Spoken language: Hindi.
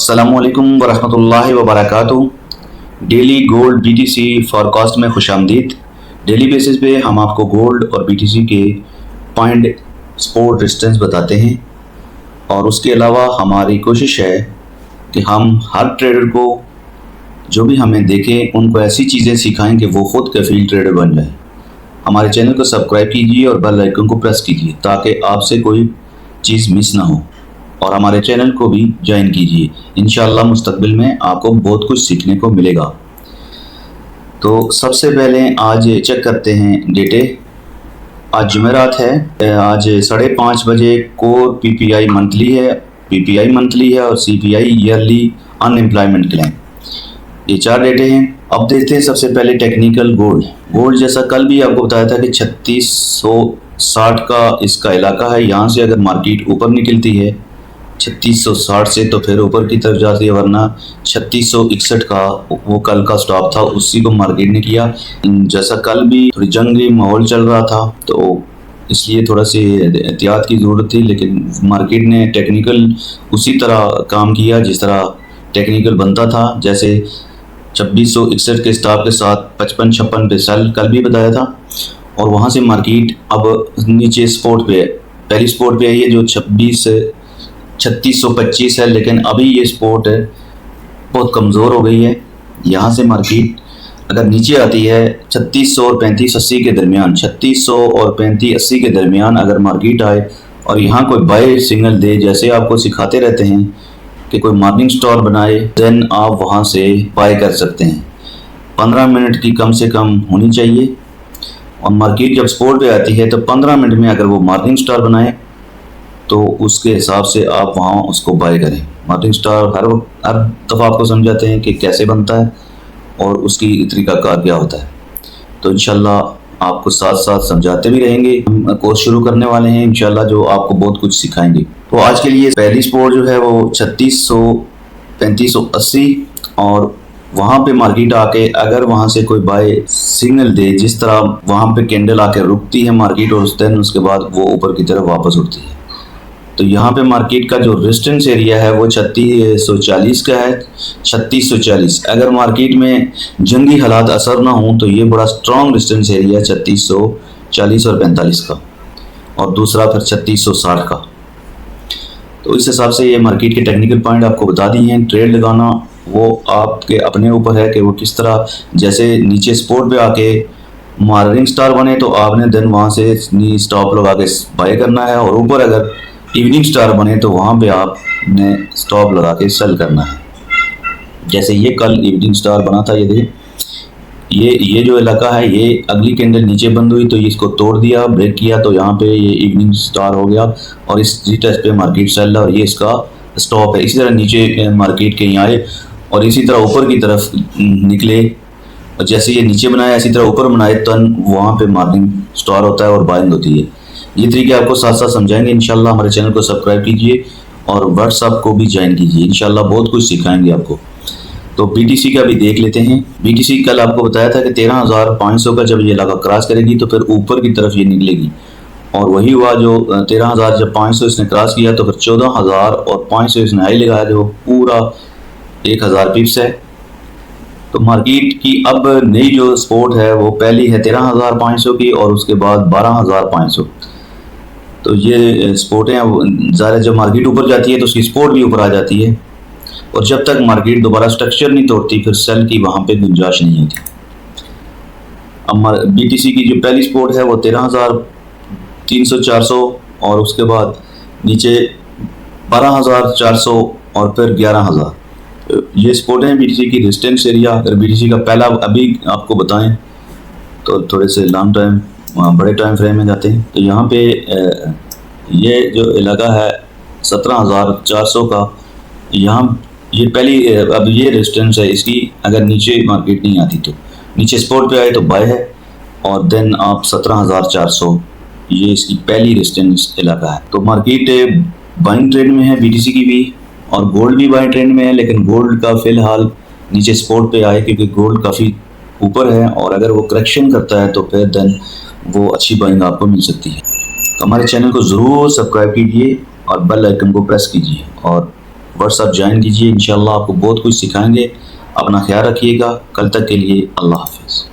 अस्सलामुअलैकुम वरहमतुल्लाहि वबरकातुहू। डेली गोल्ड बीटीसी फॉरकास्ट में खुशामदीद। डेली बेसिस पे हम आपको गोल्ड और बीटीसी के पॉइंट सपोर्ट रेजिस्टेंस बताते हैं और उसके अलावा हमारी कोशिश है कि हम हर ट्रेडर को जो भी हमें देखें उनको ऐसी चीज़ें सिखाएं कि वो ख़ुद कफील ट्रेडर बन जाए। हमारे चैनल को सब्सक्राइब कीजिए और बेल आइकन को प्रेस कीजिए ताकि आपसे कोई चीज़ मिस ना हो, और हमारे चैनल को भी ज्वाइन कीजिए। इंशाअल्लाह मुस्तकबिल में आपको बहुत कुछ सीखने को मिलेगा। तो सबसे पहले आज चेक करते हैं डेटे। आज जुमेरात है, आज 5:30 बजे कोर पीपीआई मंथली है और सीपीआई ईयरली अनएम्प्लॉयमेंट क्लेम, ये 4 डेटे हैं। अब देखते हैं सबसे पहले टेक्निकल गोल्ड जैसा कल भी आपको बताया था कि 3660 का इसका इलाका है। यहाँ से अगर मार्केट ऊपर निकलती है 3660 से तो फिर ऊपर की तरफ जाती है, वरना 3661 का वो कल का स्टॉप था, उसी को मार्केट ने किया। जैसा कल भी थोड़ी जंगी माहौल चल रहा था तो इसलिए थोड़ा सी एहतियात की ज़रूरत थी, लेकिन मार्केट ने टेक्निकल उसी तरह काम किया जिस तरह टेक्निकल बनता था। जैसे 2661 के स्टॉप के साथ 55-56 पे सेल कल भी बताया था, और वहाँ से मार्केट अब नीचे सपोर्ट पे है। पहली सपोर्ट पे आई है जो 3625 है, लेकिन अभी ये सपोर्ट बहुत कमज़ोर हो गई है। यहाँ से मार्केट अगर नीचे आती है 3600 और 3580 के दरमियान, 3600 और 3580 के दरमियान अगर मार्केट आए और यहाँ कोई बाय सिग्नल दे, जैसे आपको सिखाते रहते हैं कि कोई मॉर्निंग स्टार बनाए, देन आप वहाँ से बाय कर सकते हैं। 15 मिनट की कम से कम होनी चाहिए, और मार्केट जब सपोर्ट पे आती है तो 15 मिनट में अगर वो मॉर्निंग स्टार बनाए तो उसके हिसाब से आप वहाँ उसको बाय करें। मॉर्निंग स्टार हर दफ़ा आपको समझाते हैं कि कैसे बनता है और उसकी तरीक़ाकार क्या होता है, तो इंशाल्लाह आपको साथ साथ समझाते भी रहेंगे। हम कोर्स शुरू करने वाले हैं इंशाल्लाह, जो आपको बहुत कुछ सिखाएंगे। तो आज के लिए पहली सपोर्ट जो है वो 3600-3580, और वहाँ पे मार्केट आके अगर वहाँ से कोई बाय सिग्नल दे, जिस तरह वहाँ पे कैंडल आके रुकती है मार्केट और उसके बाद वो ऊपर की तरफ वापस उठती है, तो यहाँ पे मार्केट का जो रेजिस्टेंस एरिया है वो 3640 का है। 3640 अगर मार्केट में जंगी हालात असर ना हो तो ये बड़ा स्ट्रॉन्ग रेजिस्टेंस एरिया है 3640 और 45 का, और दूसरा फिर 3660 का। तो इस हिसाब से ये मार्केट के टेक्निकल पॉइंट आपको बता दिए हैं। ट्रेड लगाना वो आपके अपने ऊपर है कि वो किस तरह, जैसे नीचे सपोर्ट पे आके मॉर्निंग स्टार बने तो आपने दिन वहाँ से स्टॉप लगा के बाय करना है, और ऊपर अगर इवनिंग स्टार बने तो वहाँ पे आपने स्टॉप लगा के सेल करना है। जैसे ये कल इवनिंग स्टार बना था, ये देखिए ये जो इलाका है, ये अगली कैंडल नीचे बंद हुई तो ये इसको तोड़ दिया, ब्रेक किया, तो यहाँ पे ये इवनिंग स्टार हो गया और इस टेस्ट पे मार्केट सेल है और ये इसका स्टॉप है। इसी तरह नीचे मार्केट के यहाँ आए और इसी तरह ऊपर की तरफ निकले, और जैसे ये नीचे बनाया इसी तरह ऊपर बनाए तो वहाँ पे मॉर्निंग स्टार होता है और बाइंग होती है। ये तरीके आपको साथ साथ समझाएंगे इंशाल्लाह। हमारे चैनल को सब्सक्राइब कीजिए और व्हाट्सएप को भी ज्वाइन कीजिए, इंशाल्लाह बहुत कुछ सिखाएंगे आपको। तो बीटीसी का भी देख लेते हैं। बीटीसी कल आपको बताया था कि 13,500 का जब ये लगा क्रॉस करेगी तो फिर ऊपर की तरफ ये निकलेगी, और वही हुआ। जो 13,500 इसने क्रॉस किया तो फिर 14,500 इसने हाई लगाया, जो पूरा 1000 पिप्स है। तो मार्केट की अब नई जो सपोर्ट है वो पहली है 13,500 की, और उसके बाद 12,500। तो ये सपोर्टें हैं, ज़्यादा जब मार्केट ऊपर जाती है तो उसकी सपोर्ट भी ऊपर आ जाती है, और जब तक मार्केट दोबारा स्ट्रक्चर नहीं तोड़ती फिर सेल की वहाँ पे गुंजाइश नहीं होती। अब बीटीसी की जो पहली सपोर्ट है वो 13,300-400, और उसके बाद नीचे 12,400 और फिर 11,000। ये सपोर्ट है बीटीसी की रेजिस्टेंस एरिया। अगर बीटीसी का पहला अभी आपको बताएं तो थोड़े से लॉन्ग टाइम बड़े टाइम फ्रेम में जाते हैं। तो यहाँ पे ये जो इलाका है 17,400 का, यहाँ ये पहली अब ये रेजिस्टेंस है इसकी। अगर नीचे मार्केट नहीं आती तो नीचे सपोर्ट पे आए तो बाय है, और देन आप 17,400 ये इसकी पहली रेजिस्टेंस इलाका है। तो मार्केट बाइंग ट्रेड में है बीटीसी की भी, और गोल्ड भी बाइंग ट्रेड में है, लेकिन गोल्ड का फ़िलहाल नीचे सपोर्ट पे आए क्योंकि गोल्ड काफ़ी ऊपर है, और अगर वो करेक्शन करता है तो फिर देन वो अच्छी बाइंग आपको मिल सकती है। तो हमारे चैनल को ज़रूर सब्सक्राइब कीजिए और बेल आइकन को प्रेस कीजिए, और व्हाट्सएप ज्वाइन कीजिए, इंशाल्लाह आपको बहुत कुछ सिखाएंगे। अपना ख्याल रखिएगा। कल तक के लिए अल्लाह हाफिज़।